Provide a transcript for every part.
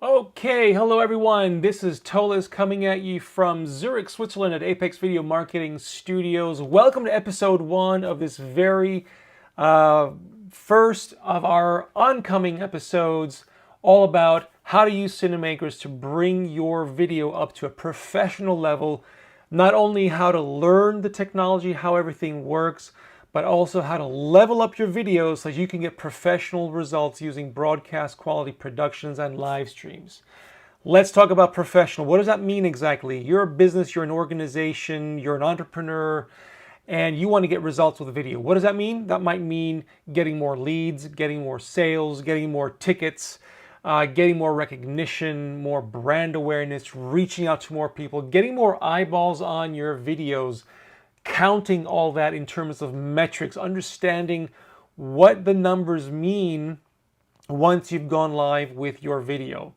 Okay, hello everyone. This is Tolis coming at you from Zurich, Switzerland at Apex Video Marketing Studios. Welcome to episode 1 of this very first of our oncoming episodes, all about how to use Cinemakers to bring your video up to a professional level. Not only how to learn the technology, how everything works, but also how to level up your videos so you can get professional results using broadcast quality productions and live streams. Let's talk about professional. What does that mean exactly? You're a business, you're an organization, you're an entrepreneur, and you want to get results with a video. What does that mean? That might mean getting more leads, getting more sales, getting more tickets, getting more recognition, more brand awareness, reaching out to more people, getting more eyeballs on your videos, counting all that in terms of metrics, understanding what the numbers mean once you've gone live with your video.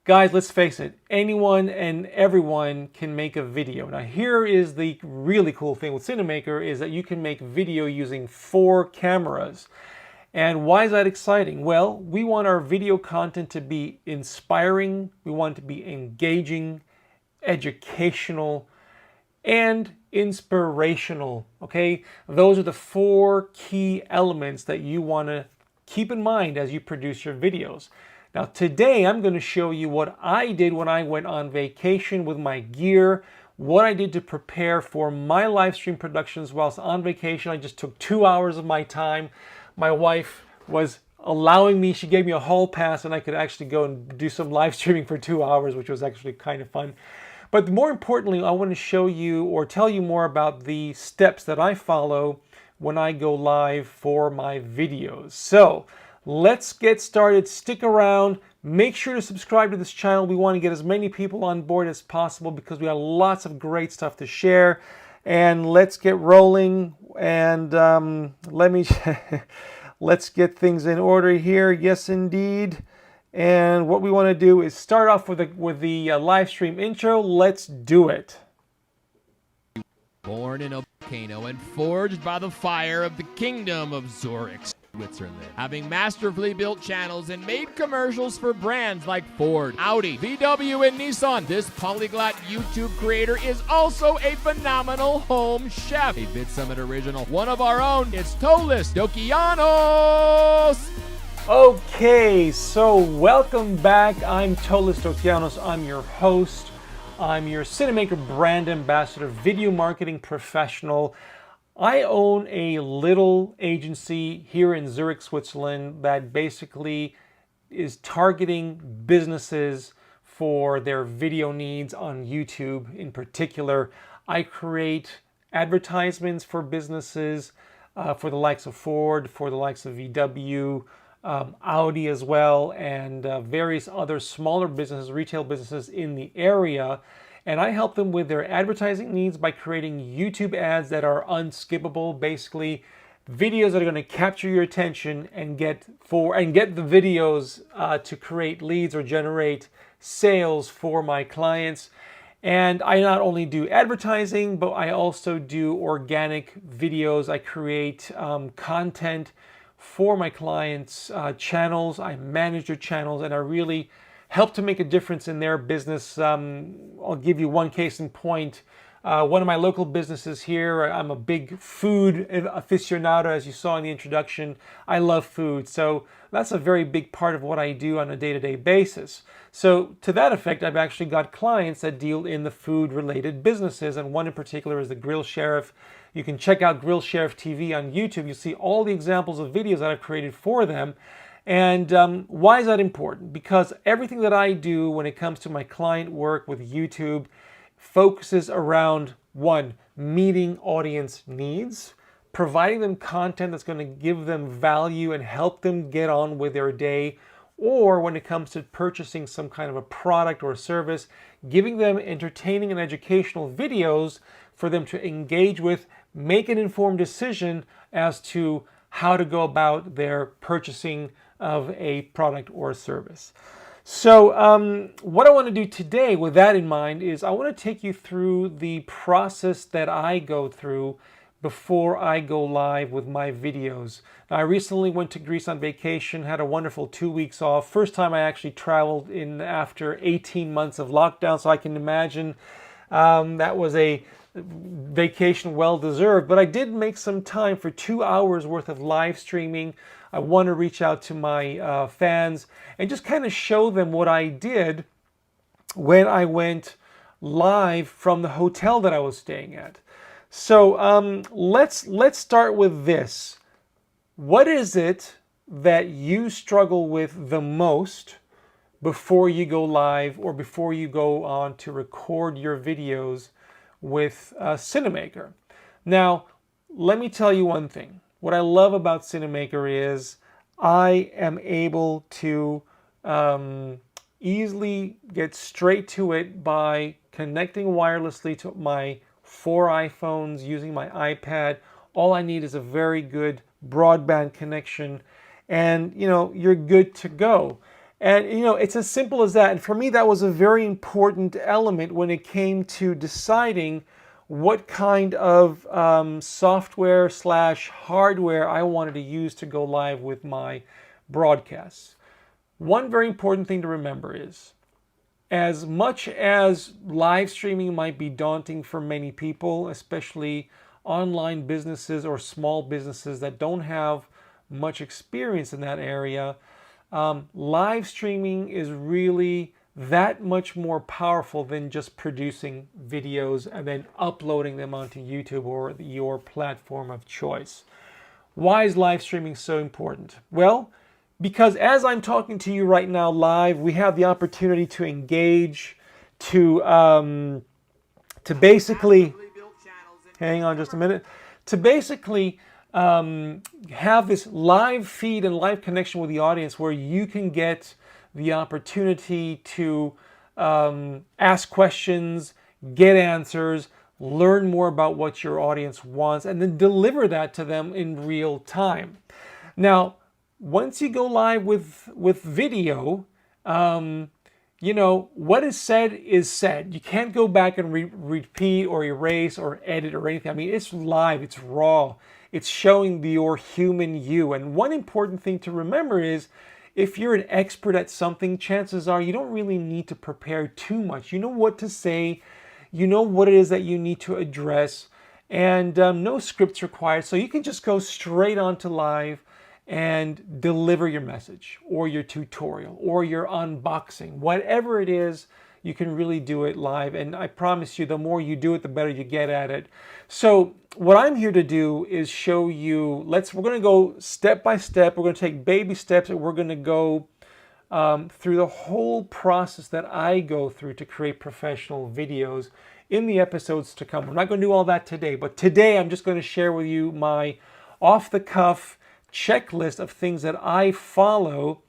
Guys, let's face it, anyone and everyone can make a video. Now here is the really cool thing with Cinamaker is that you can make video using 4 cameras. And why is that exciting? Well, we want our video content to be inspiring, we want it to be engaging, educational, and inspirational, okay? Those are the 4 key elements that you want to keep in mind as you produce your videos. Now today I'm going to show you what I did when I went on vacation with my gear, what I did to prepare for my live stream productions whilst on vacation. I just took 2 hours of my time. My wife was allowing me, she gave me a hall pass and I could actually go and do some live streaming for 2 hours, which was actually kind of fun. But more importantly, I want to show you or tell you more about the steps that I follow when I go live for my videos. So let's get started. Stick around. Make sure to subscribe to this channel. We want to get as many people on board as possible because we have lots of great stuff to share. And let's get rolling. And let's get things in order here. Yes, indeed. And what we want to do is start off with the live stream intro. Let's do it. Born in a volcano and forged by the fire of the kingdom of Zurich, Switzerland. Having masterfully built channels and made commercials for brands like Ford, Audi, VW, and Nissan, this polyglot YouTube creator is also a phenomenal home chef. A VidSummit original, one of our own, it's Tolis Dokianos! Okay, so welcome back. I'm Tolis Dokianos. I'm your host. I'm your Cinamaker brand ambassador, video marketing professional. I own a little agency here in Zurich, Switzerland that basically is targeting businesses for their video needs on YouTube in particular. I create advertisements for businesses, for the likes of Ford, for the likes of VW, Audi as well, and various other smaller businesses, retail businesses in the area. And I help them with their advertising needs by creating YouTube ads that are unskippable, basically videos that are going to capture your attention and get the videos to create leads or generate sales for my clients. And I not only do advertising, but I also do organic videos. I create content for my clients' channels. I manage their channels and I really help to make a difference in their business. I'll give you one case in point. One of my local businesses here, I'm a big food aficionado, as you saw in the introduction. I love food, so that's a very big part of what I do on a day-to-day basis. So to that effect, I've actually got clients that deal in the food-related businesses, and one in particular is the Grill Sheriff. You can check out Grill Sheriff TV on YouTube. You'll see all the examples of videos that I've created for them. And why is that important? Because everything that I do when it comes to my client work with YouTube focuses around, 1, meeting audience needs, providing them content that's going to give them value and help them get on with their day, or when it comes to purchasing some kind of a product or a service, giving them entertaining and educational videos for them to engage with, make an informed decision as to how to go about their purchasing of a product or a service. So what I want to do today with that in mind is I want to take you through the process that I go through before I go live with my videos. Now, I recently went to Greece on vacation, had a wonderful 2 weeks off. First time I actually traveled in after 18 months of lockdown, so I can imagine that was a vacation well deserved. But I did make some time for 2 hours worth of live streaming. I want to reach out to my fans and just kind of show them what I did when I went live from the hotel that I was staying at. So let's start with this. What is it that you struggle with the most before you go live or before you go on to record your videos with Cinamaker? Now, let me tell you one thing. What I love about Cinamaker is I am able to easily get straight to it by connecting wirelessly to my 4 iPhones using my iPad. All I need is a very good broadband connection, and you're good to go. And it's as simple as that. And for me, that was a very important element when it came to deciding what kind of software / hardware I wanted to use to go live with my broadcasts. One very important thing to remember is, as much as live streaming might be daunting for many people, especially online businesses or small businesses that don't have much experience in that area, live streaming is really that much more powerful than just producing videos and then uploading them onto YouTube or your platform of choice. Why is live streaming so important? Well, because as I'm talking to you right now live, we have the opportunity to engage, to basically, hang on just a minute, to basically have this live feed and live connection with the audience where you can get the opportunity to ask questions, get answers, learn more about what your audience wants, and then deliver that to them in real time. Now, once you go live with video, what is said. You can't go back and repeat or erase or edit or anything. I mean, it's live, it's raw, it's showing your human you. And one important thing to remember is, if you're an expert at something, chances are you don't really need to prepare too much. You know what to say, you know what it is that you need to address, and no scripts required. So you can just go straight on to live and deliver your message or your tutorial or your unboxing. Whatever it is, you can really do it live. And I promise you, the more you do it, the better you get at it. So what I'm here to do is show you, we're going to go step by step. We're going to take baby steps, and we're going to go through the whole process that I go through to create professional videos in the episodes to come. I'm not going to do all that today, but today I'm just going to share with you my off-the-cuff checklist of things that I follow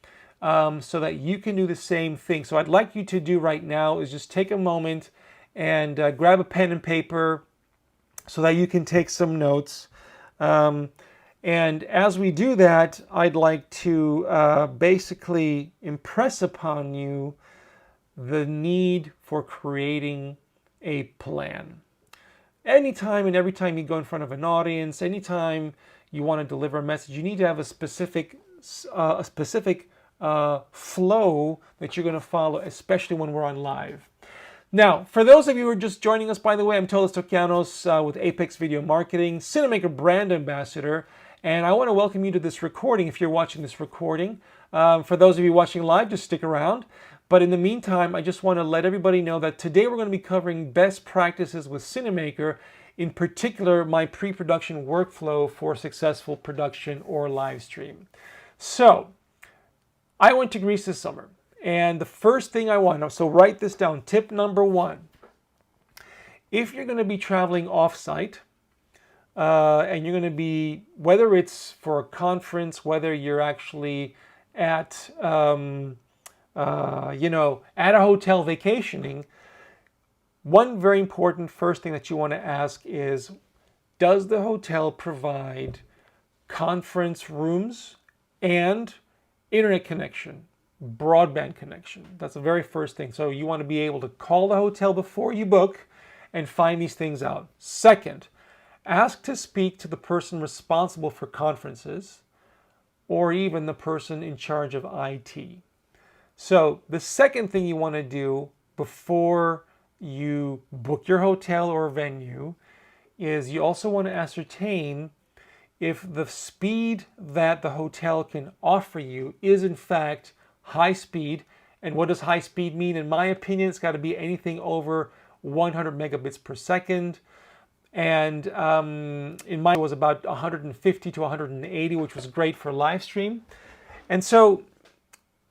so that you can do the same thing. So I'd like you to do right now is just take a moment and grab a pen and paper so that you can take some notes. And as we do that, I'd like to basically impress upon you the need for creating a plan. Anytime and every time you go in front of an audience, anytime you want to deliver a message, you need to have a specific flow that you're going to follow, especially when we're on live. Now, for those of you who are just joining us, by the way, I'm Tolis Dokianos with Apex Video Marketing, Cinamaker Brand Ambassador, and I want to welcome you to this recording if you're watching this recording. For those of you watching live, just stick around. But in the meantime, I just want to let everybody know that today we're going to be covering best practices with Cinamaker, in particular, my pre-production workflow for successful production or live stream. So, I went to Greece this summer, and the first thing I want, so write this down, tip number 1. If you're going to be traveling off-site, and you're going to be, whether it's for a conference, whether you're actually at, at a hotel vacationing, one very important first thing that you want to ask is, does the hotel provide conference rooms and internet connection, broadband connection? That's the very first thing. So you want to be able to call the hotel before you book and find these things out. Second, Ask to speak to the person responsible for conferences or even the person in charge of IT. So the second thing you want to do before you book your hotel or venue is you also want to ascertain if the speed that the hotel can offer you is in fact high speed. And what does high speed mean? In my opinion, it's got to be anything over 100 megabits per second. And in mine it was about 150 to 180, which was great for live stream. And so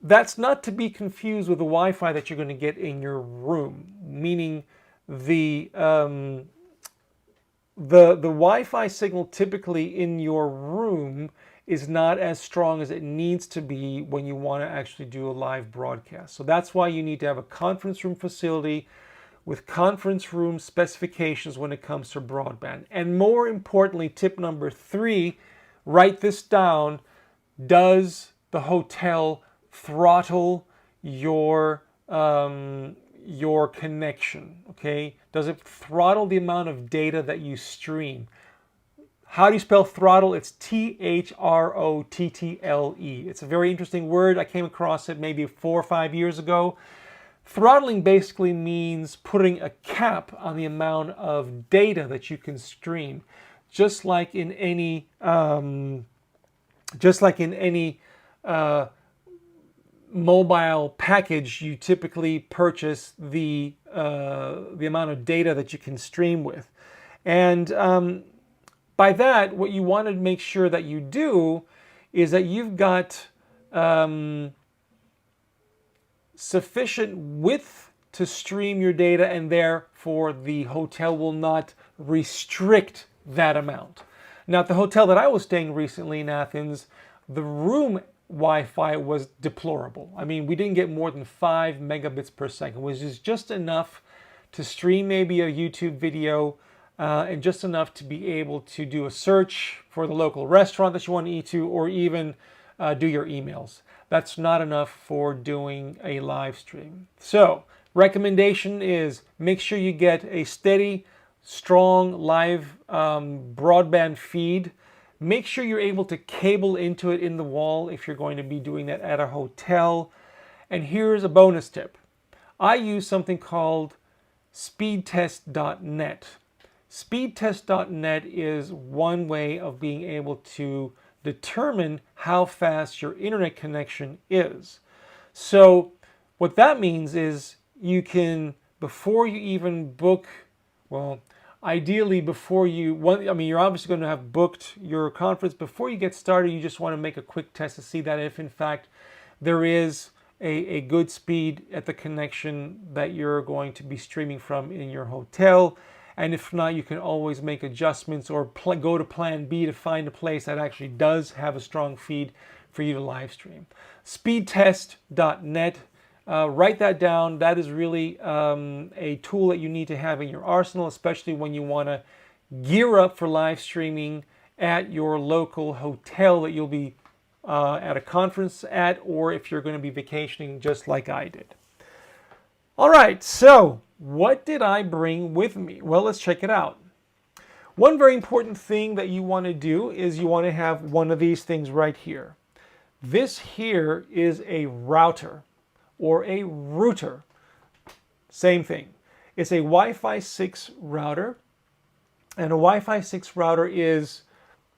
that's not to be confused with the Wi-Fi that you're going to get in your room, meaning the Wi-Fi signal typically in your room is not as strong as it needs to be when you want to actually do a live broadcast. So that's why you need to have a conference room facility with conference room specifications when it comes to broadband. And more importantly, tip number 3, write this down. Does the hotel throttle your connection? Okay, does it throttle the amount of data that you stream? How do you spell throttle? It's throttle. It's a very interesting word. I came across it maybe 4 or 5 years ago. Throttling basically means putting a cap on the amount of data that you can stream, just like in any mobile package. You typically purchase the amount of data that you can stream with, and by that, what you want to make sure that you do is that you've got sufficient width to stream your data, and therefore the hotel will not restrict that amount. Now, at the hotel that I was staying recently in Athens, the room Wi-Fi was deplorable. I mean, we didn't get more than 5 megabits per second, which is just enough to stream maybe a YouTube video and just enough to be able to do a search for the local restaurant that you want to eat to, or even do your emails. That's not enough for doing a live stream. So, recommendation is make sure you get a steady, strong live broadband feed. Make sure you're able to cable into it in the wall if you're going to be doing that at a hotel. And here's a bonus tip. I use something called speedtest.net. Speedtest.net is one way of being able to determine how fast your internet connection is. So what that means is you can, before you even book, well, ideally before you, you're obviously going to have booked your conference. Before you get started, you just want to make a quick test to see that if in fact there is a good speed at the connection that you're going to be streaming from in your hotel. And if not, you can always make adjustments or go to plan B to find a place that actually does have a strong feed for you to live stream. Speedtest.net. Write that down. That is really a tool that you need to have in your arsenal, especially when you want to gear up for live streaming at your local hotel that you'll be at a conference at, or if you're going to be vacationing just like I did. All right, so what did I bring with me? Well, let's check it out. One very important thing that you want to do is you want to have one of these things right here. This here is a router or a router. Same thing. It's a Wi-Fi 6 router. And a Wi-Fi 6 router is,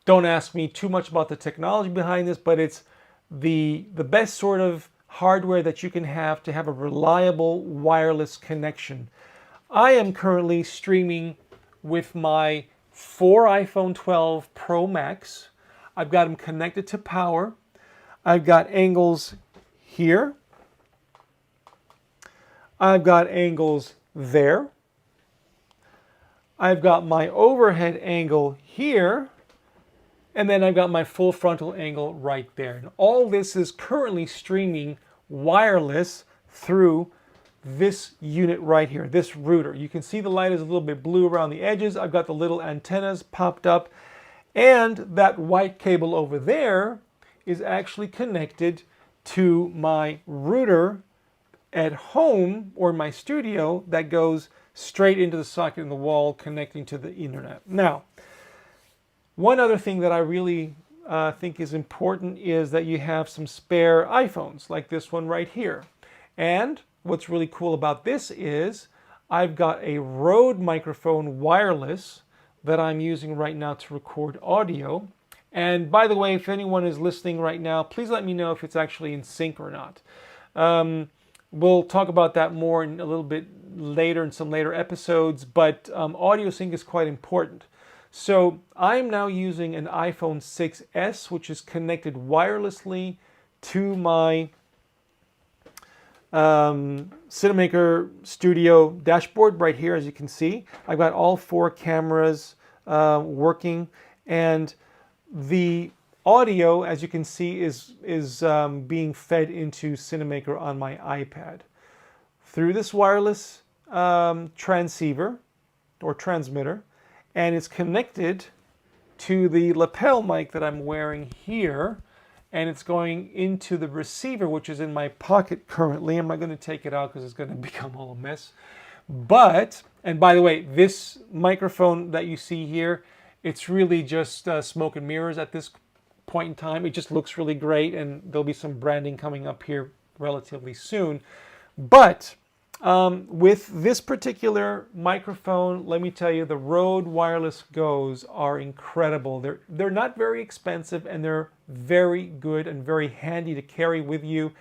don't ask me too much about the technology behind this, but it's the best sort of hardware that you can have to have a reliable wireless connection. I am currently streaming with my 4 iPhone 12 Pro Max. I've got them connected to power. I've got angles here. I've got angles there. I've got my overhead angle here. And then I've got my full frontal angle right there. And all this is currently streaming wireless through this unit right here, this router. You can see the light is a little bit blue around the edges. I've got the little antennas popped up. And that white cable over there is actually connected to my router at home or my studio that goes straight into the socket in the wall connecting to the internet. Now, One other thing that I really think is important is that you have some spare iPhones, like this one right here. And what's really cool about this is I've got a Rode microphone wireless that I'm using right now to record audio. And by the way, if anyone is listening right now, please let me know if it's actually in sync or not. We'll talk about that more in a little bit later in some later episodes, but audio sync is quite important. So I'm now using an iPhone 6s, which is connected wirelessly to my Cinamaker Studio dashboard right here. As you can see, I've got all 4 cameras working, and the audio, as you can see, is being fed into Cinamaker on my iPad through this wireless transceiver or transmitter, and it's connected to the lapel mic that I'm wearing here, and it's going into the receiver, which is in my pocket currently. I'm not going to take it out because it's going to become all a mess. But, and by the way, this microphone that you see here, it's really just smoke and mirrors at this point in time. It just looks really great, and there'll be some branding coming up here relatively soon. But with this particular microphone, let me tell you, the Rode Wireless Go's are incredible. They're not very expensive, and they're very good and very handy to carry with you.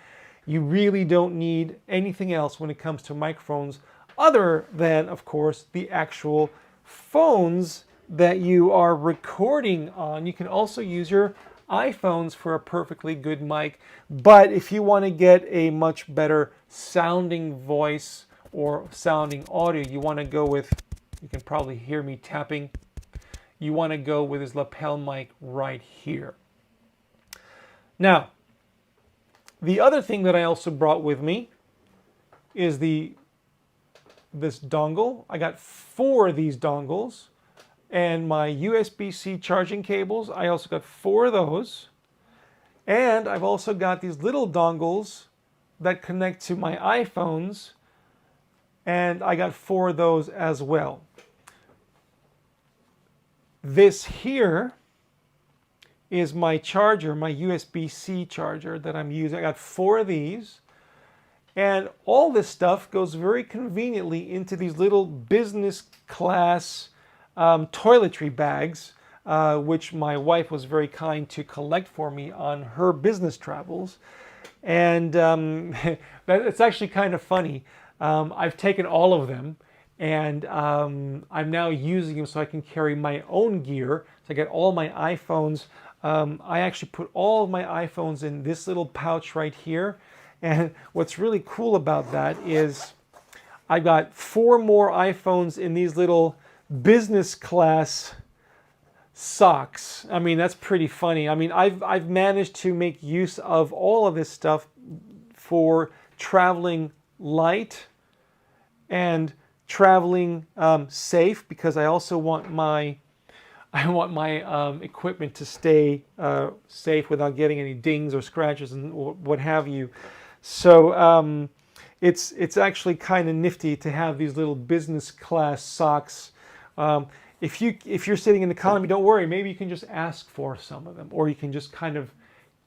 You really don't need anything else when it comes to microphones other than, of course, the actual phones that you are recording on. You can also use your iPhones for a perfectly good mic, but if you want to get a much better sounding voice or sounding audio, you want to go with, you can probably hear me tapping, you want to go with this lapel mic right here. Now, the other thing that I also brought with me is this dongle. I got 4 of these dongles. And my USB-C charging cables, I also got 4 of those. And I've also got these little dongles that connect to my iPhones, and I got 4 of those as well. This here is my charger, my USB-C charger that I'm using. I got 4 of these. And all this stuff goes very conveniently into these little business class toiletry bags, which my wife was very kind to collect for me on her business travels. And it's actually kind of funny. I've taken all of them, and I'm now using them so I can carry my own gear. So I get all my iPhones. I actually put all of my iPhones in this little pouch right here. And what's really cool about that is I've got 4 more iPhones in these little business class socks. I mean, that's pretty funny. I mean, I've managed to make use of all of this stuff for traveling light and traveling safe, because I also want my equipment to stay safe without getting any dings or scratches and what have you. So it's actually kind of nifty to have these little business class socks. If you're sitting in economy, don't worry. Maybe you can just ask for some of them, or you can just kind of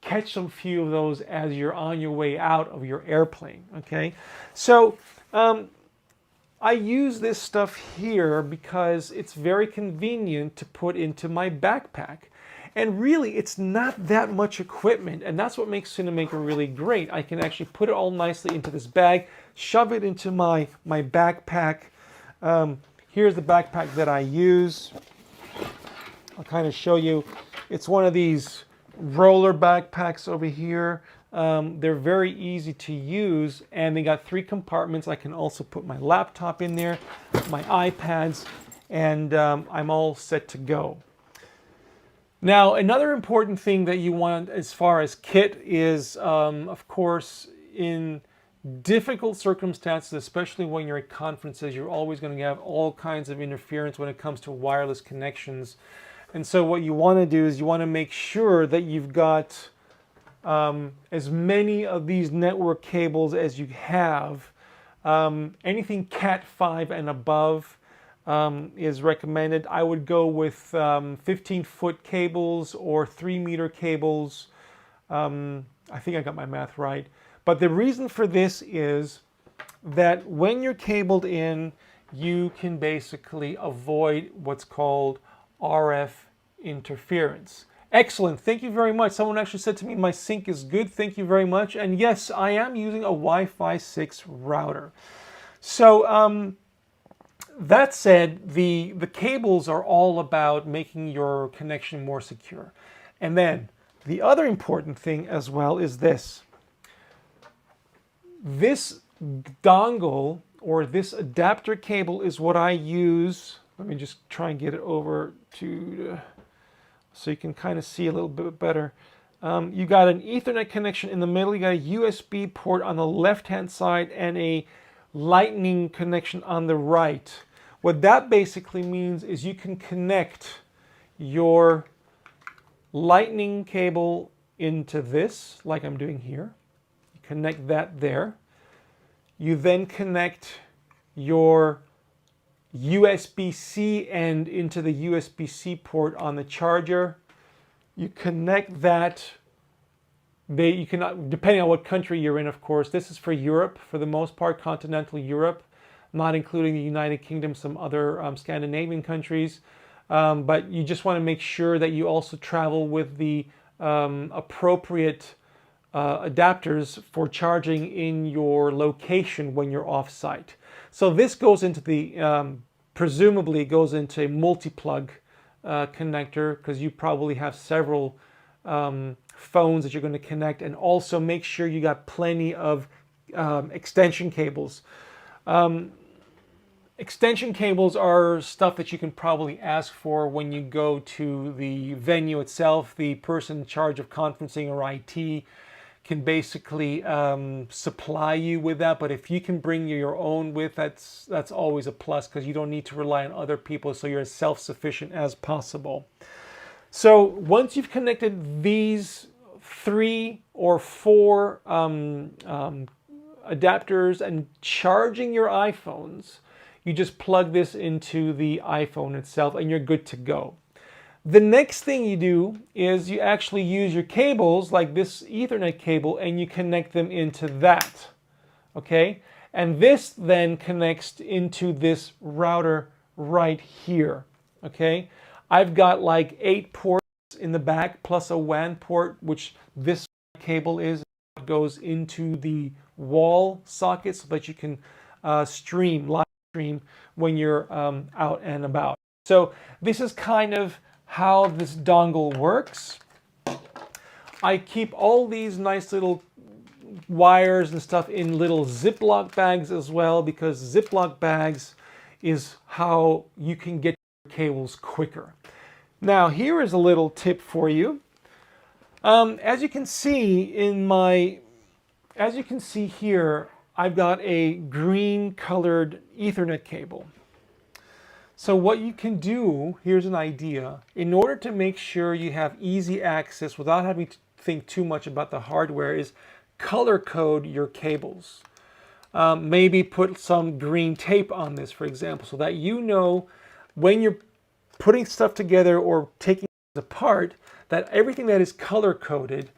catch some few of those as you're on your way out of your airplane. Okay, so I use this stuff here because it's very convenient to put into my backpack. And really, it's not that much equipment, and that's what makes Cinamaker really great. I can actually put it all nicely into this bag, shove it into my backpack. Here's the backpack that I use. I'll kind of show you. It's one of these roller backpacks over here. They're very easy to use, and they got 3 compartments. I can also put my laptop in there, my iPads, and I'm all set to go. Now, another important thing that you want as far as kit is, of course, in difficult circumstances, especially when you're at conferences, you're always going to have all kinds of interference when it comes to wireless connections. And so what you want to do is you want to make sure that you've got as many of these network cables as you have. Anything Cat 5 and above, is recommended. I would go with 15-foot cables or 3-meter cables. I think I got my math right. But the reason for this is that when you're cabled in, you can basically avoid what's called RF interference. Excellent. Thank you very much. Someone actually said to me my sync is good. Thank you very much. And yes, I am using a Wi-Fi 6 router. So that said, the cables are all about making your connection more secure. And then the other important thing as well is this. This dongle or this adapter cable is what I use. Let me just try and get it over to so you can kind of see a little bit better. You got an Ethernet connection in the middle. You got a USB port on the left-hand side and a Lightning connection on the right. What that basically means is you can connect your Lightning cable into this, like I'm doing here. You connect that there. You then connect your USB-C end into the USB-C port on the charger. You connect that. You cannot, depending on what country you're in, of course. This is for Europe, for the most part, continental Europe, not including the United Kingdom, some other Scandinavian countries. But you just want to make sure that you also travel with the appropriate adapters for charging in your location when you're off-site. So this goes into the, presumably goes into a multi-plug connector, because you probably have several phones that you're going to connect, and also make sure you got plenty of extension cables. Extension cables are stuff that you can probably ask for when you go to the venue itself. The person in charge of conferencing or IT can basically supply you with that, but if you can bring your own with, that's always a plus, because you don't need to rely on other people, so you're as self-sufficient as possible. So once you've connected these 3 or 4 adapters and charging your iPhones, you just plug this into the iPhone itself and you're good to go. The next thing you do is you actually use your cables, like this Ethernet cable, and you connect them into that, okay? And this then connects into this router right here, okay? I've got like 8 ports in the back plus a WAN port, which this cable is. It goes into the wall socket so that you can live stream when you're out and about. So this is kind of how this dongle works. I keep all these nice little wires and stuff in little Ziploc bags as well, because Ziploc bags is how you can get your cables quicker. Now here is a little tip for you. As you can see here, I've got a green colored Ethernet cable. So what you can do, here's an idea, in order to make sure you have easy access without having to think too much about the hardware, is color code your cables. Maybe put some green tape on this, for example, so that you know when you're putting stuff together or taking it apart, that everything that is color coded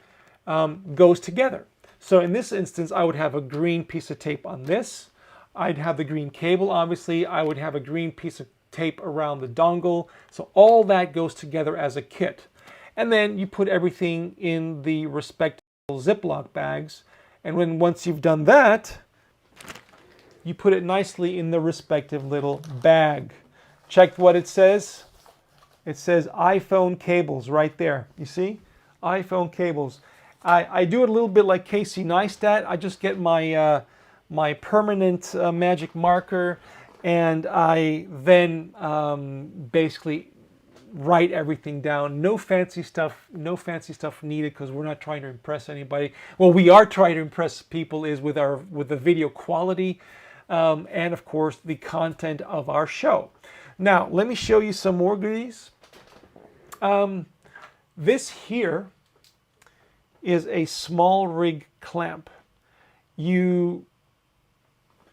goes together. So in this instance, I would have a green piece of tape on this. I'd have the green cable, obviously. I would have a green piece of tape around the dongle. So all that goes together as a kit. And then you put everything in the respective Ziploc bags. And once you've done that, you put it nicely in the respective little bag. Check what it says. It says iPhone cables right there. You see? iPhone cables. I do it a little bit like Casey Neistat. I just get my my permanent magic marker, and I then basically write everything down. No fancy stuff needed, because we're not trying to impress anybody. Well, we are trying to impress people is with the video quality and of course the content of our show. Now let me show you some more goodies. This here is a small rig clamp. You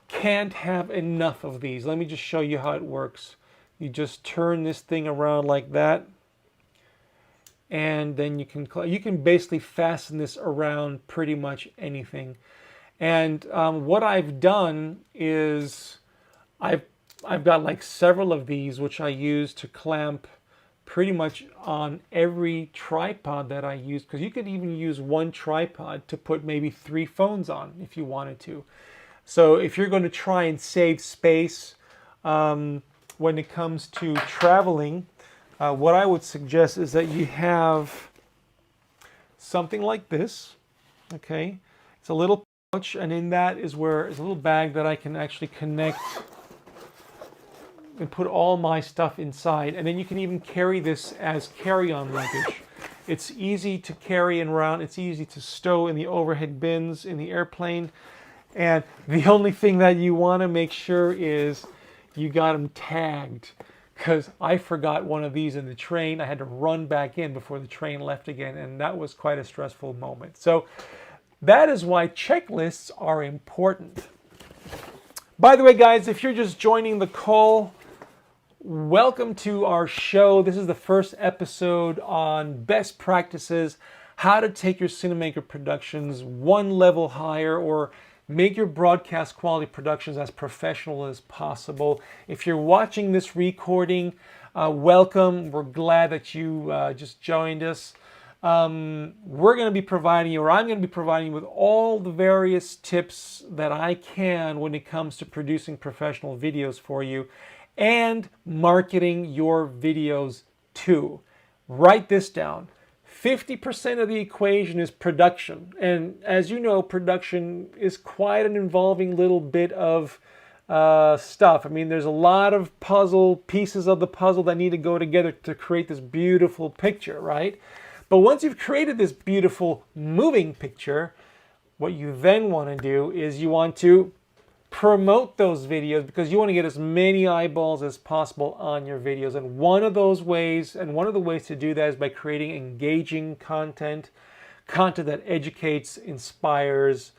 can't have enough of these. Let me just show you how it works. You just turn this thing around like that, and then you can basically fasten this around pretty much anything. And what I've done is I've got like several of these which I use to clamp pretty much on every tripod that I use, because you could even use one tripod to put maybe 3 phones on if you wanted to. So if you're going to try and save space when it comes to traveling, what I would suggest is that you have something like this. Okay, it's a little pouch, and in that is where it's a little bag that I can actually connect and put all my stuff inside. And then you can even carry this as carry-on luggage. It's easy to carry around. It's easy to stow in the overhead bins in the airplane. And the only thing that you want to make sure is you got them tagged, because I forgot one of these in the train. I had to run back in before the train left again, and that was quite a stressful moment. So that is why checklists are important. By the way, guys, if you're just joining the call, welcome to our show. This is the first episode on best practices, how to take your Cinamaker productions one level higher, or make your broadcast quality productions as professional as possible. If you're watching this recording, welcome. We're glad that you just joined us. We're going to be providing you, or I'm going to be providing you with all the various tips that I can when it comes to producing professional videos for you and marketing your videos too. Write this down. 50% of the equation is production. And as you know, production is quite an involving little bit of stuff. I mean, there's a lot of pieces of the puzzle that need to go together to create this beautiful picture, right? But once you've created this beautiful moving picture, what you then want to do is you want to promote those videos, because you want to get as many eyeballs as possible on your videos. And one of the ways to do that is by creating engaging content that educates, inspires,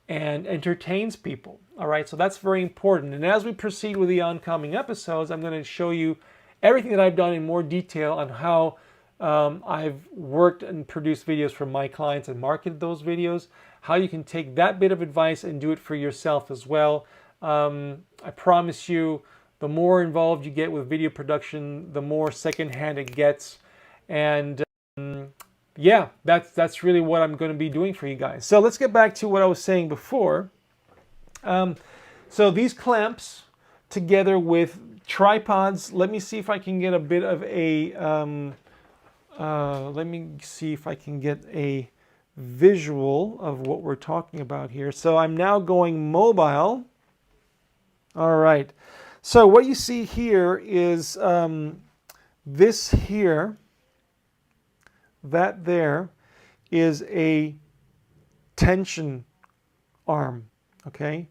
and entertains people. All right, so that's very important. And as we proceed with the oncoming episodes, I'm going to show you everything that I've done in more detail on how I've worked and produced videos for my clients and marketed those videos, how you can take that bit of advice and do it for yourself as well. I promise you, the more involved you get with video production, the more secondhand it gets. And yeah, that's really what I'm going to be doing for you guys. So let's get back to what I was saying before. So these clamps together with tripods, let me see if I can get a bit of a let me see if I can get a visual of what we're talking about here. So I'm now going mobile. All right. So what you see here is this here, that there is a tension arm, okay,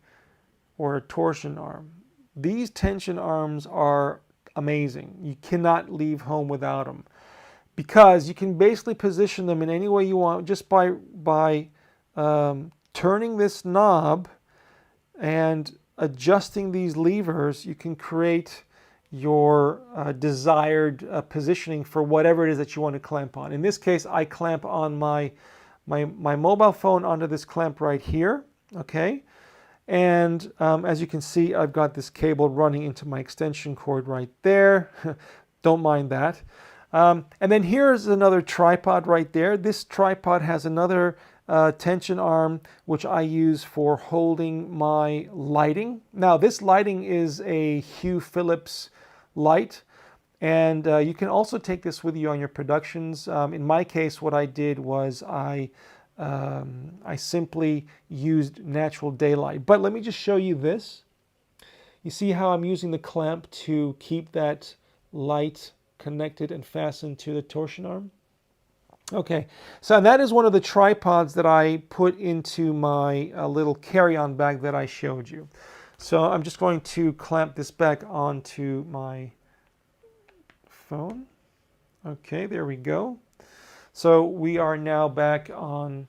or a torsion arm. These tension arms are amazing. You cannot leave home without them, because you can basically position them in any way you want just by turning this knob and adjusting these levers. You can create your desired positioning for whatever it is that you want to clamp on. In this case, I clamp on my mobile phone onto this clamp right here, okay? And as you can see, I've got this cable running into my extension cord right there. Don't mind that. And then here's another tripod right there. This tripod has another tension arm, which I use for holding my lighting. Now, this lighting is a Hue Phillips light, and you can also take this with you on your productions. In my case, what I did was I simply used natural daylight. But let me just show you this. You see how I'm using the clamp to keep that light connected and fastened to the torsion arm? Okay, so that is one of the tripods that I put into my little carry-on bag that I showed you. So I'm just going to clamp this back onto my phone. Okay, there we go. So we are now back on,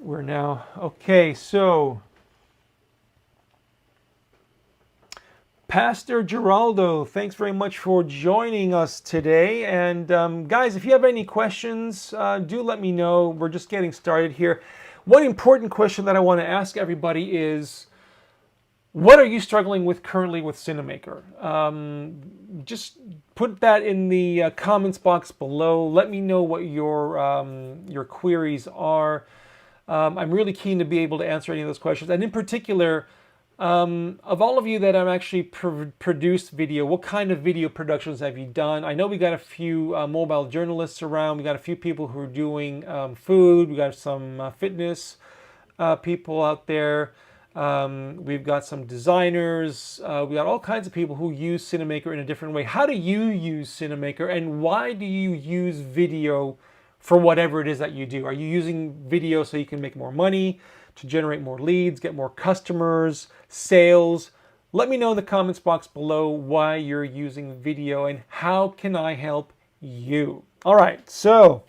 okay, so Pastor Geraldo, thanks very much for joining us today. And guys, if you have any questions, do let me know. We're just getting started here. One important question that I want to ask everybody is, what are you struggling with currently with Cinamaker? Just put that in the comments box below. Let me know what your queries are. I'm really keen to be able to answer any of those questions. And in particular, of all of you that have actually produced video, what kind of video productions have you done? I know we got a few mobile journalists around. We got a few people who are doing food. We got some fitness people out there. We've got some designers. We got all kinds of people who use Cinamaker in a different way. How do you use Cinamaker, and why do you use video for whatever it is that you do? Are you using video so you can make more money, to generate more leads, get more customers, sales? Let me know in the comments box below why you're using video and how can I help you. All right, so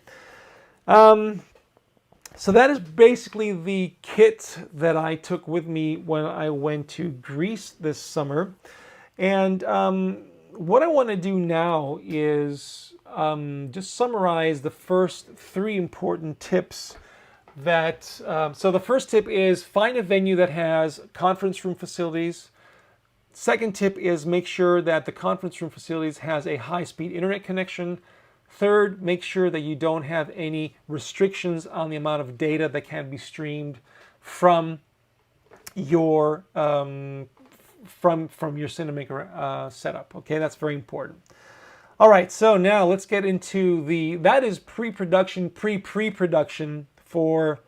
that is basically the kit that I took with me when I went to Greece this summer. And what I want to do now is just summarize the first 3 important tips that, so the first tip is find a venue that has conference room facilities. Second tip is make sure that the conference room facilities has a high-speed internet connection. Third, make sure that you don't have any restrictions on the amount of data that can be streamed from your from your Cinamaker setup. Okay, that's very important. All right, so now let's get into that is pre-production, pre-production for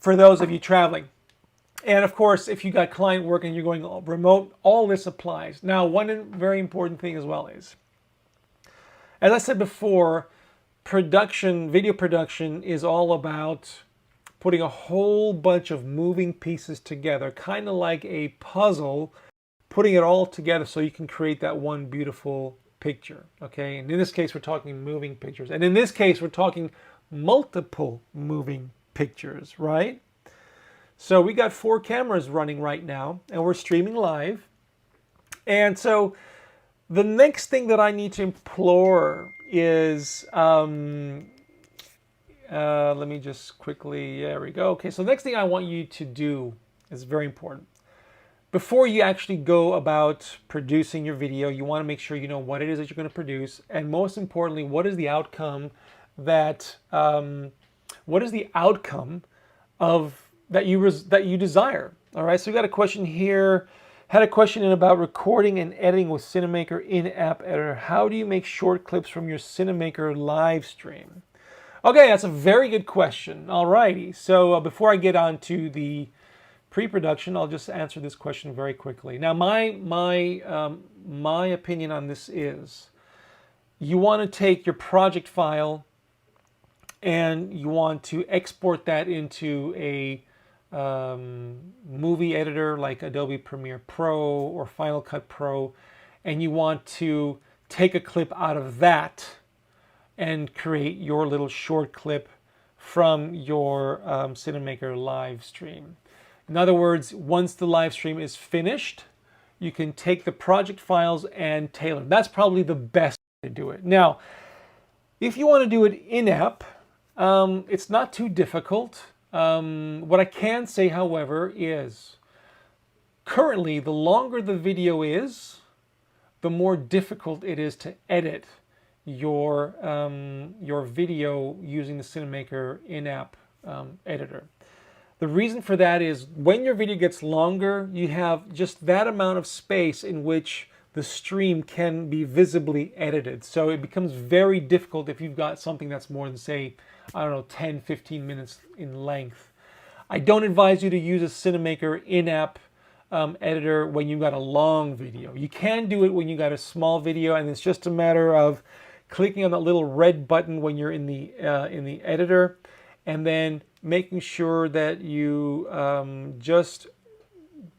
those of you traveling. And of course, if you got client work and you're going remote, all this applies. Now, one very important thing as well is, as I said before, video production is all about putting a whole bunch of moving pieces together, kind of like a puzzle, putting it all together so you can create that one beautiful picture, okay? And in this case, we're talking moving pictures. And in this case, we're talking multiple moving pictures, right? So we got 4 cameras running right now, and we're streaming live. And so the next thing that I need to implore is, let me just quickly, there we go. Okay, so the next thing I want you to do is very important. Before you actually go about producing your video, you want to make sure you know what it is that you're going to produce, and most importantly, what is the outcome that that you desire. All right, so we got a question here. Had a question in about recording and editing with Cinamaker in-app editor. How do you make short clips from your Cinamaker live stream? Okay, that's a very good question. All righty, so before I get on to the pre-production, I'll just answer this question very quickly. Now, my opinion on this is, you want to take your project file and you want to export that into a movie editor like Adobe Premiere Pro or Final Cut Pro, and you want to take a clip out of that and create your little short clip from your Cinamaker live stream. In other words, once the live stream is finished, you can take the project files and tailor. That's probably the best way to do it. Now, if you want to do it in-app, it's not too difficult. What I can say, however, is currently the longer the video is, the more difficult it is to edit your video using the Cinamaker in-app editor. The reason for that is when your video gets longer, you have just that amount of space in which the stream can be visibly edited. So it becomes very difficult if you've got something that's more than, say, I don't know, 10, 15 minutes in length. I don't advise you to use a Cinamaker in-app editor when you've got a long video. You can do it when you got a small video, and it's just a matter of clicking on that little red button when you're in the editor, and then making sure that you just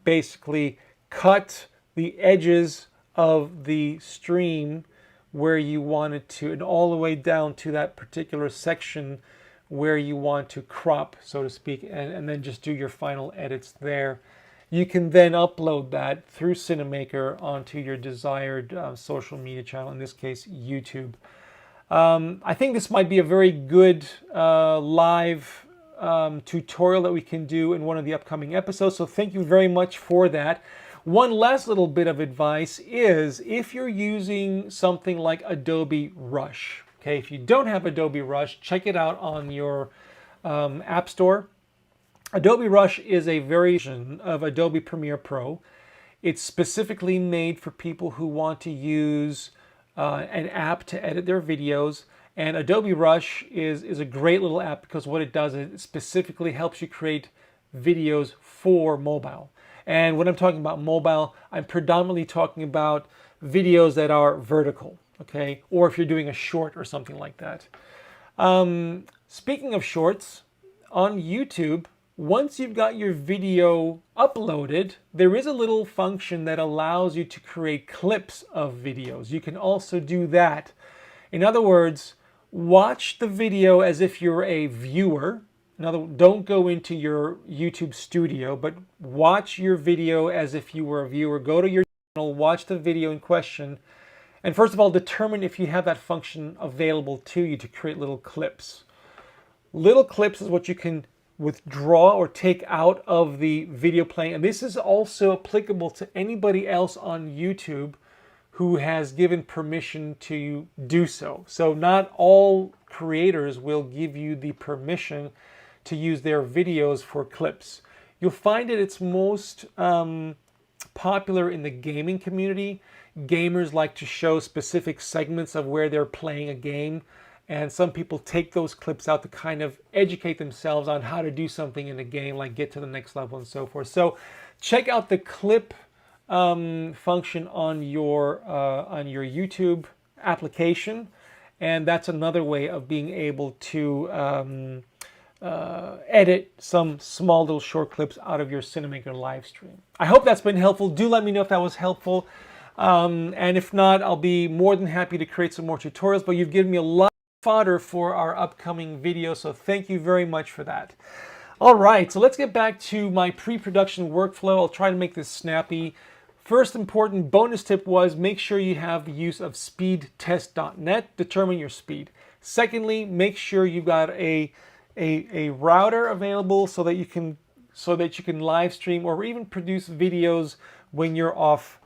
basically cut the edges of the stream where you want it to, and all the way down to that particular section where you want to crop, so to speak, and then just do your final edits there. you can then upload that through Cinamaker onto your desired social media channel, in this case, YouTube. I think this might be a very good live tutorial that we can do in one of the upcoming episodes, so thank you very much for that. One last little bit of advice is if you're using something like Adobe Rush, okay, if you don't have Adobe Rush, check it out on your App Store. Adobe Rush is a variation of Adobe Premiere Pro. It's specifically made for people who want to use an app to edit their videos. And Adobe Rush is a great little app because what it does is it specifically helps you create videos for mobile. And when I'm talking about mobile, I'm predominantly talking about videos that are vertical, okay? Or if you're doing a short or something like that. Speaking of shorts, on YouTube, once you've got your video uploaded, there is a little function that allows you to create clips of videos. You can also do that. In other words, watch the video as if you're a viewer. In other words, don't go into your YouTube studio, but watch your video as if you were a viewer. Go to your channel, watch the video in question, and first of all, determine if you have that function available to you to create little clips. Little clips is what you can withdraw or take out of the video playing, and this is also applicable to anybody else on YouTube who has given permission to do so. So not all creators will give you the permission to use their videos for clips. You'll find that it's most popular in the gaming community. Gamers like to show specific segments of where they're playing a game, and some people take those clips out to kind of educate themselves on how to do something in a game, like get to the next level and so forth. So check out the clip function on your YouTube application, and that's another way of being able to edit some small little short clips out of your Cinamaker live stream. I hope that's been helpful. Do let me know if that was helpful, and if not, I'll be more than happy to create some more tutorials, but you've given me a lot of fodder for our upcoming video, so thank you very much for that. All right, so let's get back to my pre-production workflow. I'll try to make this snappy. First important bonus tip was make sure you have the use of speedtest.net. Determine your speed. Secondly, make sure you've got a router available so that you can live stream or even produce videos when you're off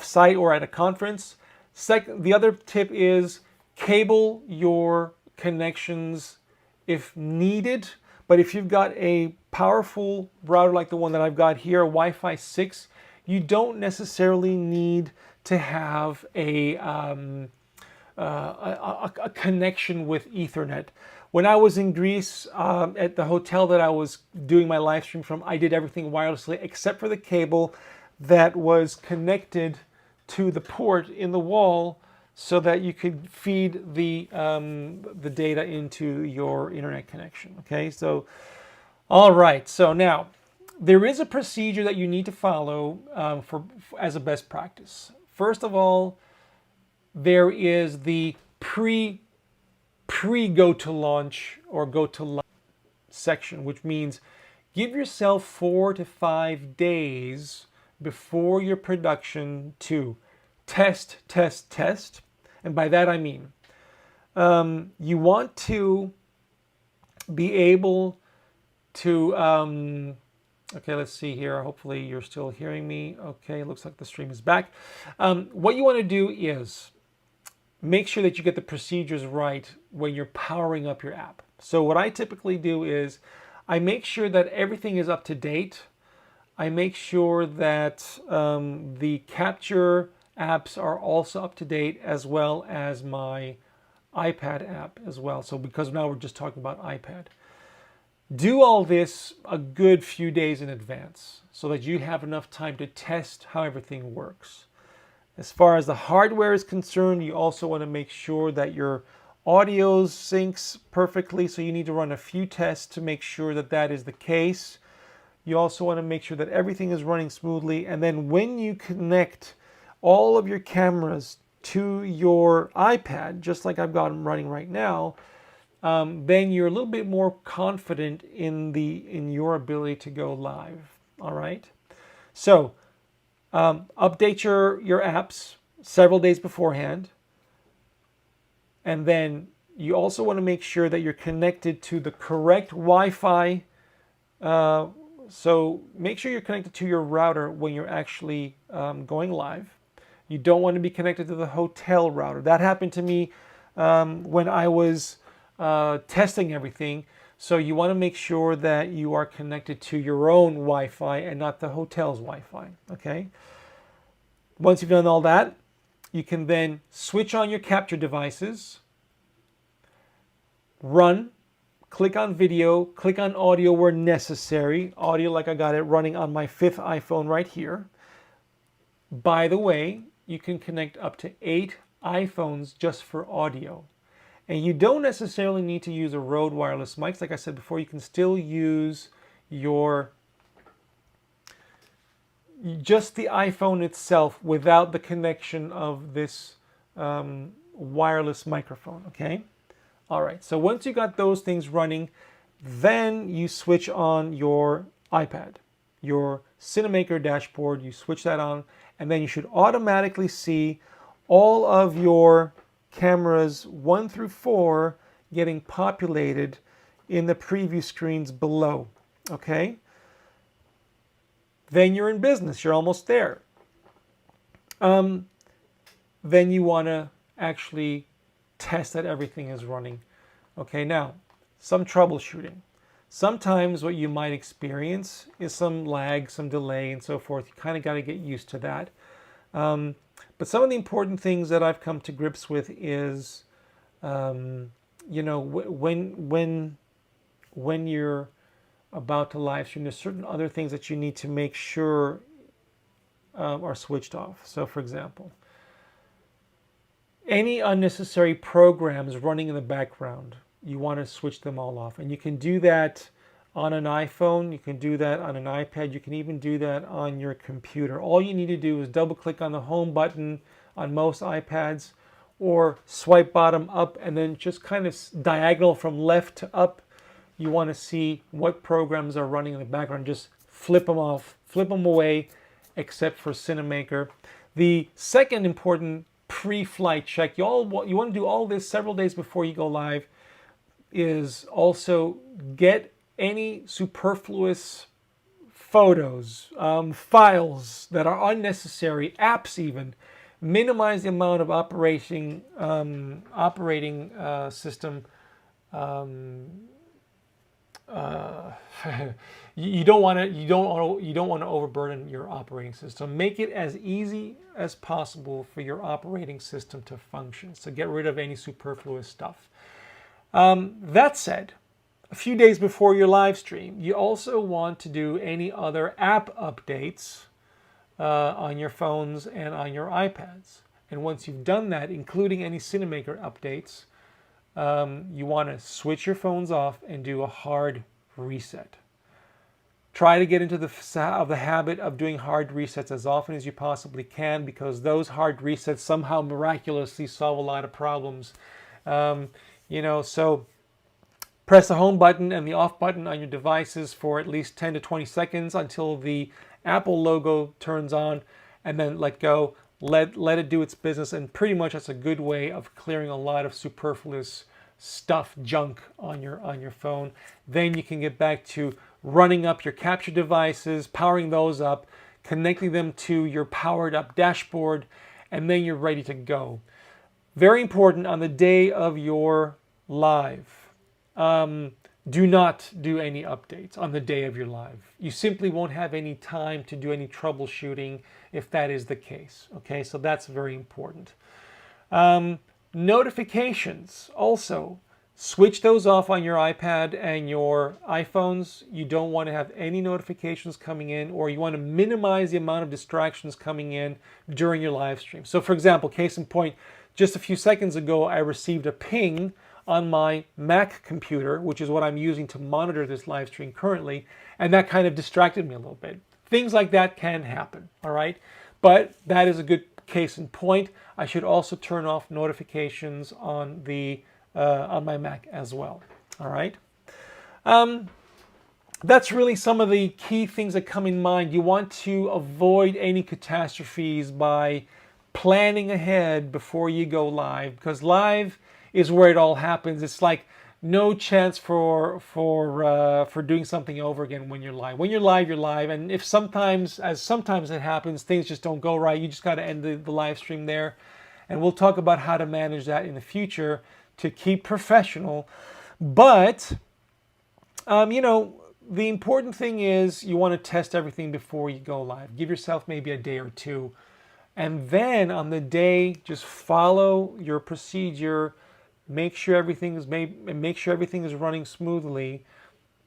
site or at a conference. The other tip is cable your connections if needed, but if you've got a powerful router like the one that I've got here, Wi-Fi6, you don't necessarily need to have a connection with Ethernet. When I was in Greece, at the hotel that I was doing my live stream from, I did everything wirelessly except for the cable that was connected to the port in the wall so that you could feed the data into your internet connection. Okay, so all right, so now there is a procedure that you need to follow as a best practice. First of all, there is the pre-go to launch or go to live section, which means give yourself 4 to 5 days before your production to test. And by that I mean you want to be able to okay, let's see here. Hopefully you're still hearing me. Okay, it looks like the stream is back. What you want to do is make sure that you get the procedures right when you're powering up your app. So what I typically do is I make sure that everything is up to date. I make sure that the capture apps are also up to date, as well as my iPad app as well. So because now we're just talking about iPad. Do all this a good few days in advance so that you have enough time to test how everything works. As far as the hardware is concerned, you also want to make sure that your audio syncs perfectly, so you need to run a few tests to make sure that that is the case. You also want to make sure that everything is running smoothly, and then when you connect all of your cameras to your iPad, just like I've got them running right now, then you're a little bit more confident in your ability to go live. All right. So update your apps several days beforehand. And then you also want to make sure that you're connected to the correct Wi-Fi. So make sure you're connected to your router when you're actually going live. You don't want to be connected to the hotel router. That happened to me when I was testing everything. So you want to make sure that you are connected to your own Wi-Fi and not the hotel's Wi-Fi, okay? Once you've done all that, you can then switch on your capture devices, run, click on video, click on audio where necessary. Audio, like I got it running on my 5th iPhone right here. By the way, you can connect up to 8 iPhones just for audio. And you don't necessarily need to use a Rode wireless mic. Like I said before, you can still use just the iPhone itself without the connection of this wireless microphone, okay? All right, so once you got those things running, then you switch on your iPad, your Cinamaker dashboard, you switch that on, and then you should automatically see all of your cameras 1 through 4 getting populated in the preview screens below, okay? Then you're in business, you're almost there. Then you want to actually test that everything is running. Okay, now, some troubleshooting. Sometimes what you might experience is some lag, some delay, and so forth. You kind of got to get used to that. But some of the important things that I've come to grips with is, you know, when you're about to live stream, there's certain other things that you need to make sure are switched off. So, for example, any unnecessary programs running in the background, you want to switch them all off. And you can do that on an iPhone, you can do that on an iPad, you can even do that on your computer. All you need to do is double click on the home button on most iPads, or swipe bottom up and then just kind of diagonal from left to up. You want to see what programs are running in the background. Just flip them off, flip them away, except for Cinamaker. The second important pre-flight check, you want to do all this several days before you go live, is also get any superfluous photos, files that are unnecessary, apps even. Minimize the amount of operating system. You don't want to overburden your operating system. Make it as easy as possible for your operating system to function. So get rid of any superfluous stuff. That said, a few days before your live stream, you also want to do any other app updates on your phones and on your iPads. And once you've done that, including any Cinamaker updates, you want to switch your phones off and do a hard reset. Try to get into the habit of doing hard resets as often as you possibly can, because those hard resets somehow miraculously solve a lot of problems. You know, so press the home button and the off button on your devices for at least 10 to 20 seconds until the Apple logo turns on, and then let go. Let it do its business, and pretty much that's a good way of clearing a lot of superfluous stuff, junk on your phone. Then you can get back to running up your capture devices, powering those up, connecting them to your powered up dashboard, and then you're ready to go. Very important on the day of your live. Do not do any updates on the day of your live. You simply won't have any time to do any troubleshooting if that is the case. Okay, so that's very important. Notifications also, switch those off on your iPad and your iPhones. You don't want to have any notifications coming in, or you want to minimize the amount of distractions coming in during your live stream. So for example, case in point, just a few seconds ago, I received a ping on my Mac computer, which is what I'm using to monitor this live stream currently, and that kind of distracted me a little bit. Things like that can happen, all right? But that is a good case in point. I should also turn off notifications on my Mac as well, all right? that's really some of the key things that come in mind. You want to avoid any catastrophes by planning ahead before you go live, because live is where it all happens. It's like no chance for doing something over again when you're live. When you're live, you're live, and if sometimes it happens, things just don't go right, you just got to end the live stream there. And we'll talk about how to manage that in the future to keep professional. But you know, the important thing is you want to test everything before you go live. Give yourself maybe a day or two. And then on the day, just follow your procedure. Make sure everything is running smoothly.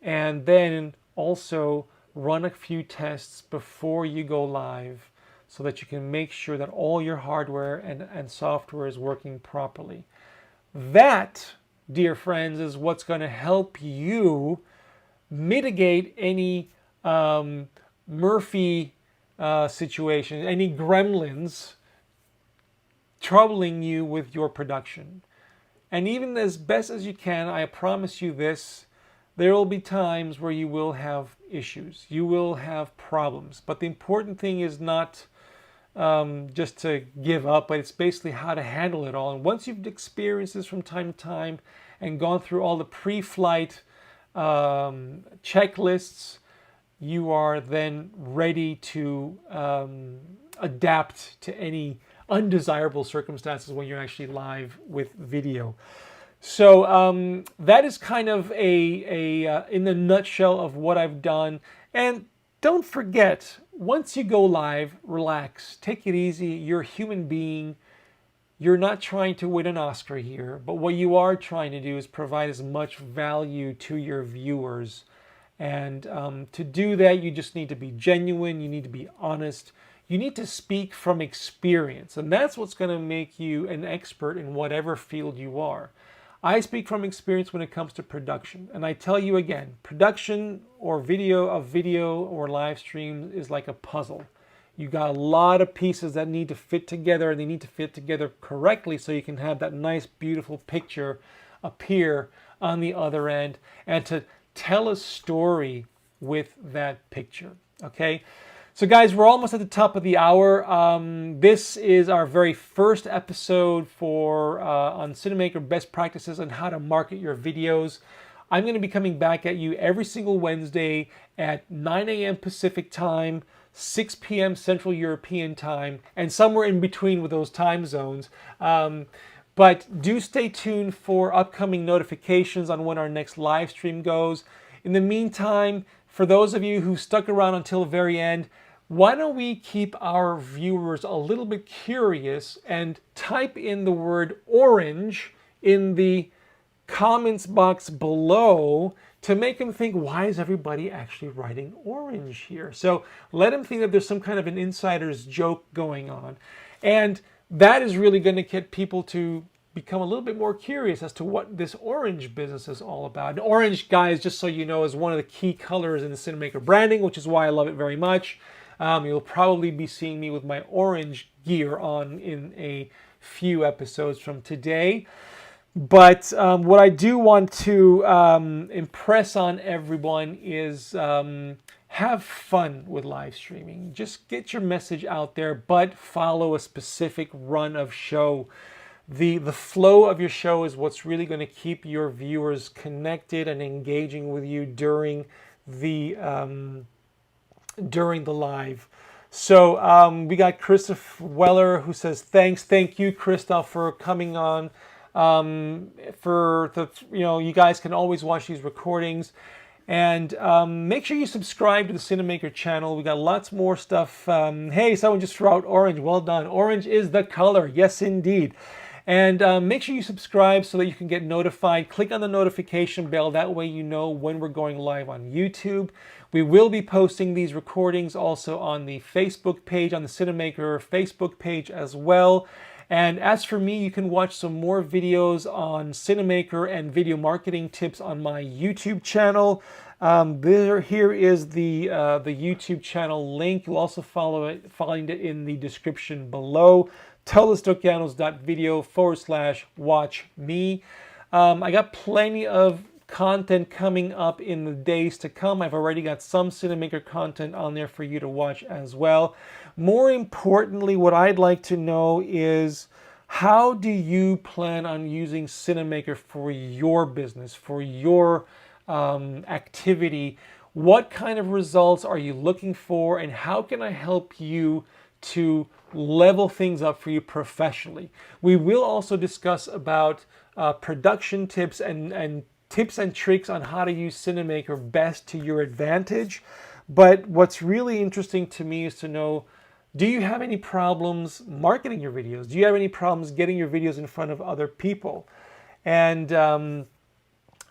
And then also run a few tests before you go live so that you can make sure that all your hardware and software is working properly. That, dear friends, is what's going to help you mitigate any Murphy situation, any gremlins troubling you with your production. And even as best as you can, I promise you this, there will be times where you will have issues. You will have problems. But the important thing is not just to give up, but it's basically how to handle it all. And once you've experienced this from time to time and gone through all the pre-flight checklists, you are then ready to adapt to any undesirable circumstances when you're actually live with video. So that is kind of in the nutshell of what I've done. And don't forget, once you go live, relax, take it easy. You're a human being. You're not trying to win an Oscar here, but what you are trying to do is provide as much value to your viewers. And to do that, you just need to be genuine. You need to be honest. You need to speak from experience. And that's what's going to make you an expert in whatever field you are. I speak from experience when it comes to production. And I tell you again, production or video or live streams is like a puzzle. You got a lot of pieces that need to fit together, and they need to fit together correctly so you can have that nice, beautiful picture appear on the other end and to tell a story with that picture. Okay? So guys, we're almost at the top of the hour. This is our very first episode on Cinamaker Best Practices on how to market your videos. I'm going to be coming back at you every single Wednesday at 9 a.m. Pacific time, 6 p.m. Central European time, and somewhere in between with those time zones. But do stay tuned for upcoming notifications on when our next live stream goes. In the meantime, for those of you who stuck around until the very end, why don't we keep our viewers a little bit curious and type in the word orange in the comments box below to make them think, why is everybody actually writing orange here? So let them think that there's some kind of an insider's joke going on. And that is really going to get people to become a little bit more curious as to what this orange business is all about. And orange, guys, just so you know, is one of the key colors in the Cinamaker branding, which is why I love it very much. You'll probably be seeing me with my orange gear on in a few episodes from today. But what I do want to impress on everyone is have fun with live streaming. Just get your message out there, but follow a specific run of show. The flow of your show is what's really going to keep your viewers connected and engaging with you during the live. So we got Christoph Weller who says thank you, Christoph, for coming on. You guys can always watch these recordings, and make sure you subscribe to the Cinamaker channel. We got lots more stuff. Hey, someone just threw out orange. Well done. Orange is the color. Yes, indeed. And make sure you subscribe so that you can get notified. Click on the notification bell. That way you know when we're going live on YouTube. We will be posting these recordings also on the Facebook page, on the Cinamaker Facebook page as well. And as for me, you can watch some more videos on Cinamaker and video marketing tips on my YouTube channel. Here is the YouTube channel link. You'll also find it in the description below. TolisDokianos.video/watch me. I got plenty of content coming up in the days to come. I've already got some Cinamaker content on there for you to watch as well. More importantly, what I'd like to know is, how do you plan on using Cinamaker for your business, for your activity? What kind of results are you looking for, and how can I help you to level things up for you professionally? We will also discuss about production tips and tips and tricks on how to use Cinamaker best to your advantage. But what's really interesting to me is to know, do you have any problems marketing your videos? Do you have any problems getting your videos in front of other people? And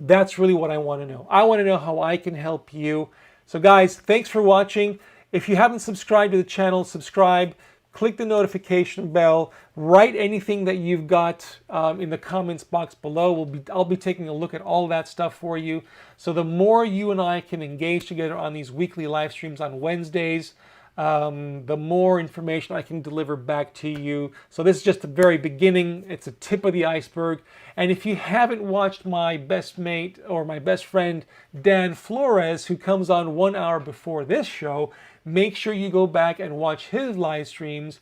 that's really what I want to know. I want to know how I can help you. So guys, thanks for watching. If you haven't subscribed to the channel, subscribe. Click the notification bell. Write anything that you've got in the comments box below. I'll be taking a look at all that stuff for you. So the more you and I can engage together on these weekly live streams on Wednesdays, the more information I can deliver back to you. So this is just the very beginning. It's a tip of the iceberg. And if you haven't watched my best mate or my best friend, Dan Flores, who comes on 1 hour before this show, make sure you go back and watch his live streams.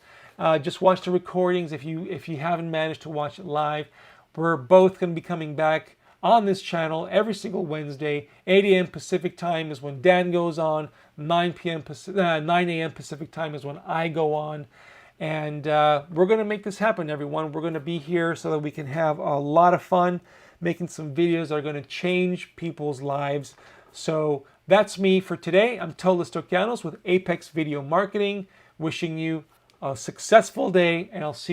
Just watch the recordings if you haven't managed to watch it live. We're both going to be coming back on this channel every single Wednesday. 8 a.m. Pacific time is when Dan goes on. 9 a.m. Pacific time is when I go on. And we're going to make this happen, everyone. We're going to be here so that we can have a lot of fun making some videos that are going to change people's lives. So that's me for today. I'm Tolis Dokianos with Apex Video Marketing, wishing you a successful day, and I'll see you